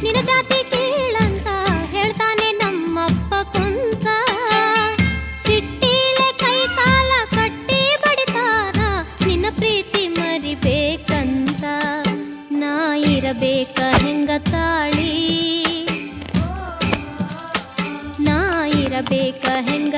ನಿನ್ನ ಜಾತಿ ಕೀಳಂತ ಹೇಳ್ತಾನೆ ನಮ್ಮಪ್ಪ ಕುಂತ. ಸಿಟ್ಟಿಲೆ ಕೈ ಕಾಲ ಕಟ್ಟಿ ಬಡಿತಾನ ನಿನ್ನ ಪ್ರೀತಿ ಮರಿಬೇಕಂತ. ನಾ ಇರಬೇಕ ಹೆಂಗ ತಾಳಿ, ನಾ ಇರಬೇಕ ಹೆಂಗ